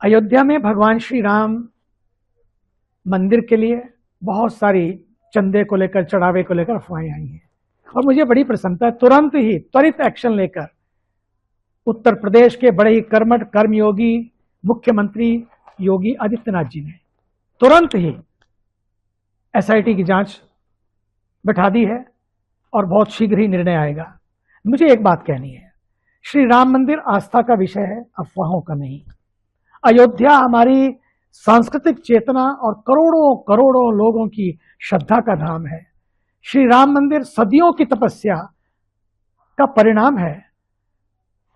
अयोध्या में भगवान श्री राम मंदिर के लिए बहुत सारी चंदे को लेकर, चढ़ावे को लेकर अफवाहें आई हैं और मुझे बड़ी प्रसन्नता है। तुरंत ही त्वरित एक्शन लेकर उत्तर प्रदेश के बड़े ही कर्मठ कर्मयोगी मुख्यमंत्री योगी आदित्यनाथ जी ने तुरंत ही एसआईटी की जांच बैठा दी है और बहुत शीघ्र ही निर्णय आएगा। मुझे एक बात कहनी है, श्री राम मंदिर आस्था का विषय है, अफवाहों का नहीं। अयोध्या हमारी सांस्कृतिक चेतना और करोड़ों करोड़ों लोगों की श्रद्धा का धाम है। श्री राम मंदिर सदियों की तपस्या का परिणाम है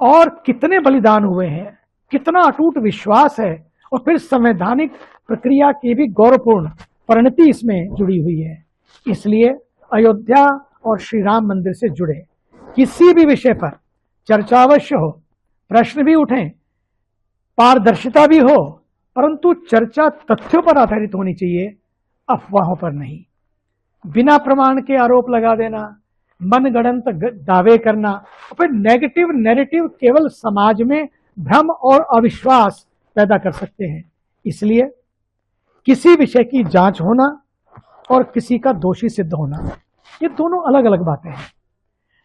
और कितने बलिदान हुए हैं, कितना अटूट विश्वास है और फिर संवैधानिक प्रक्रिया की भी गौरवपूर्ण परिणति इसमें जुड़ी हुई है। इसलिए अयोध्या और श्री राम मंदिर से जुड़े किसी भी विषय पर चर्चा अवश्य हो, प्रश्न भी उठें, पारदर्शिता भी हो, परंतु चर्चा तथ्यों पर आधारित होनी चाहिए, अफवाहों पर नहीं। बिना प्रमाण के आरोप लगा देना, मनगढ़ंत दावे करना और फिर नेगेटिव नैरेटिव केवल समाज में भ्रम और अविश्वास पैदा कर सकते हैं। इसलिए किसी विषय की जांच होना और किसी का दोषी सिद्ध होना, ये दोनों अलग अलग बातें हैं।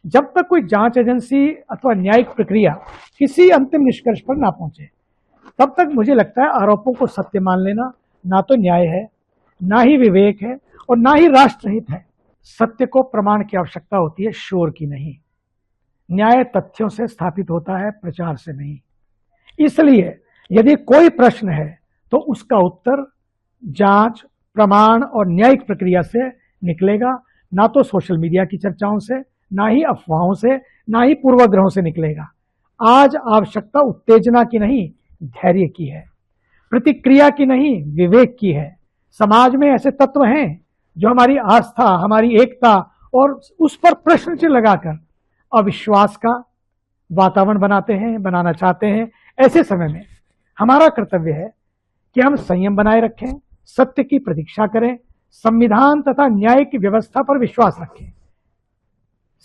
जब तक कोई जांच एजेंसी अथवा न्यायिक प्रक्रिया किसी अंतिम निष्कर्ष पर ना पहुंचे, तब तक मुझे लगता है आरोपों को सत्य मान लेना ना तो न्याय है, ना ही विवेक है और ना ही राष्ट्रहित है। सत्य को प्रमाण की आवश्यकता होती है, शोर की नहीं। न्याय तथ्यों से स्थापित होता है, प्रचार से नहीं। इसलिए यदि कोई प्रश्न है तो उसका उत्तर जांच, प्रमाण और न्यायिक प्रक्रिया से निकलेगा, ना तो सोशल मीडिया की चर्चाओं से, ना ही अफवाहों से, ना ही पूर्वाग्रहों से निकलेगा। आज आवश्यकता उत्तेजना की नहीं, धैर्य की है, प्रतिक्रिया की नहीं, विवेक की है। समाज में ऐसे तत्व हैं जो हमारी आस्था, हमारी एकता और उस पर प्रश्न चिन्ह लगाकर अविश्वास का वातावरण बनाते हैं, बनाना चाहते हैं। ऐसे समय में हमारा कर्तव्य है कि हम संयम बनाए रखें, सत्य की प्रतीक्षा करें, संविधान तथा न्याय की व्यवस्था पर विश्वास रखें।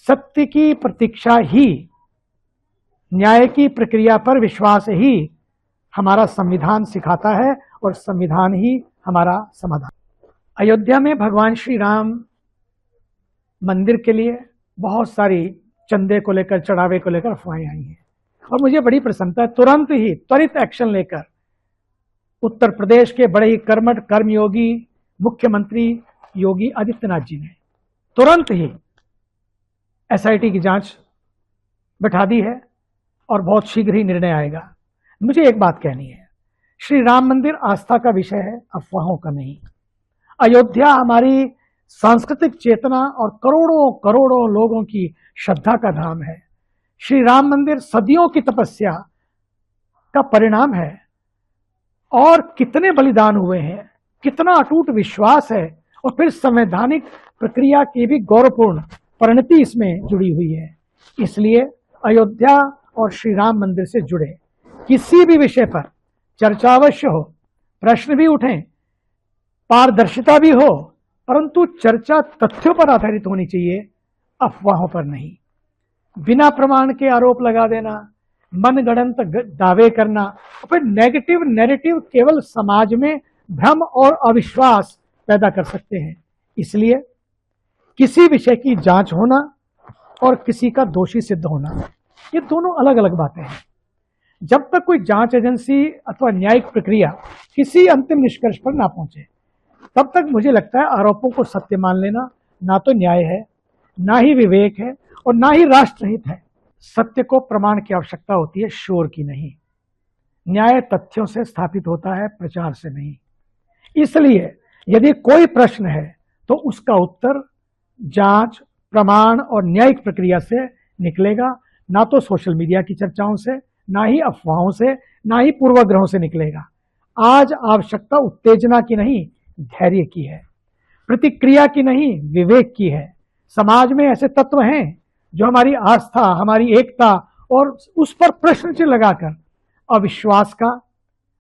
सत्य की प्रतीक्षा ही, न्याय की प्रक्रिया पर विश्वास ही हमारा संविधान सिखाता है और संविधान ही हमारा समाधान। अयोध्या में भगवान श्री राम मंदिर के लिए बहुत सारी चंदे को लेकर, चढ़ावे को लेकर अफवाहें आई हैं और मुझे बड़ी प्रसन्नता है। तुरंत ही त्वरित एक्शन लेकर उत्तर प्रदेश के बड़े ही कर्मठ कर्मयोगी मुख्यमंत्री योगी आदित्यनाथ जी ने तुरंत ही एसआईटी की जांच बैठा दी है और बहुत शीघ्र ही निर्णय आएगा। मुझे एक बात कहनी है, श्री राम मंदिर आस्था का विषय है, अफवाहों का नहीं। अयोध्या हमारी सांस्कृतिक चेतना और करोड़ों करोड़ों लोगों की श्रद्धा का धाम है। श्री राम मंदिर सदियों की तपस्या का परिणाम है और कितने बलिदान हुए हैं, कितना अटूट विश्वास है और फिर संवैधानिक प्रक्रिया की भी गौरवपूर्ण परिणति इसमें जुड़ी हुई है। इसलिए अयोध्या और श्री राम मंदिर से जुड़े किसी भी विषय पर चर्चा अवश्य हो, प्रश्न भी उठें, पारदर्शिता भी हो, परंतु चर्चा तथ्यों पर आधारित होनी चाहिए, अफवाहों पर नहीं। बिना प्रमाण के आरोप लगा देना, मनगढ़ंत दावे करना और फिर नेगेटिव नैरेटिव केवल समाज में भ्रम और अविश्वास पैदा कर सकते हैं। इसलिए किसी विषय की जांच होना और किसी का दोषी सिद्ध होना, ये दोनों अलग अलग बातें हैं। जब तक कोई जांच एजेंसी अथवा न्यायिक प्रक्रिया किसी अंतिम निष्कर्ष पर ना पहुंचे, तब तक मुझे लगता है आरोपों को सत्य मान लेना ना तो न्याय है, ना ही विवेक है और ना ही राष्ट्रहित है। सत्य को प्रमाण की आवश्यकता होती है, शोर की नहीं। न्याय तथ्यों से स्थापित होता है, प्रचार से नहीं। इसलिए यदि कोई प्रश्न है तो उसका उत्तर जांच, प्रमाण और न्यायिक प्रक्रिया से निकलेगा, ना तो सोशल मीडिया की चर्चाओं से, ना ही अफवाहों से, ना ही पूर्वाग्रहों से निकलेगा। आज आवश्यकता उत्तेजना की नहीं, धैर्य की है, प्रतिक्रिया की नहीं, विवेक की है। समाज में ऐसे तत्व हैं जो हमारी आस्था, हमारी एकता और उस पर प्रश्न चिन्ह लगाकर अविश्वास का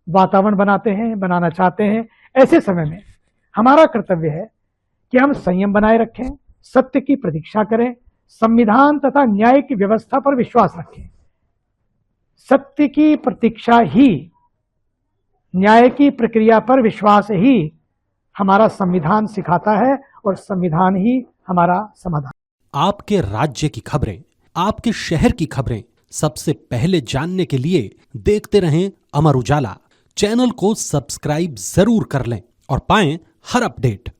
वातावरण बनाते हैं, बनाना चाहते हैं। ऐसे समय में हमारा कर्तव्य है कि हम संयम बनाए रखें, सत्य की प्रतीक्षा करें, संविधान तथा न्याय की व्यवस्था पर विश्वास रखें। सत्य की प्रतीक्षा ही, न्याय की प्रक्रिया पर विश्वास ही हमारा संविधान सिखाता है और संविधान ही हमारा समाधान। आपके राज्य की खबरें, आपके शहर की खबरें सबसे पहले जानने के लिए देखते रहें अमर उजाला। चैनल को सब्सक्राइब जरूर कर लें और पाएं हर अपडेट।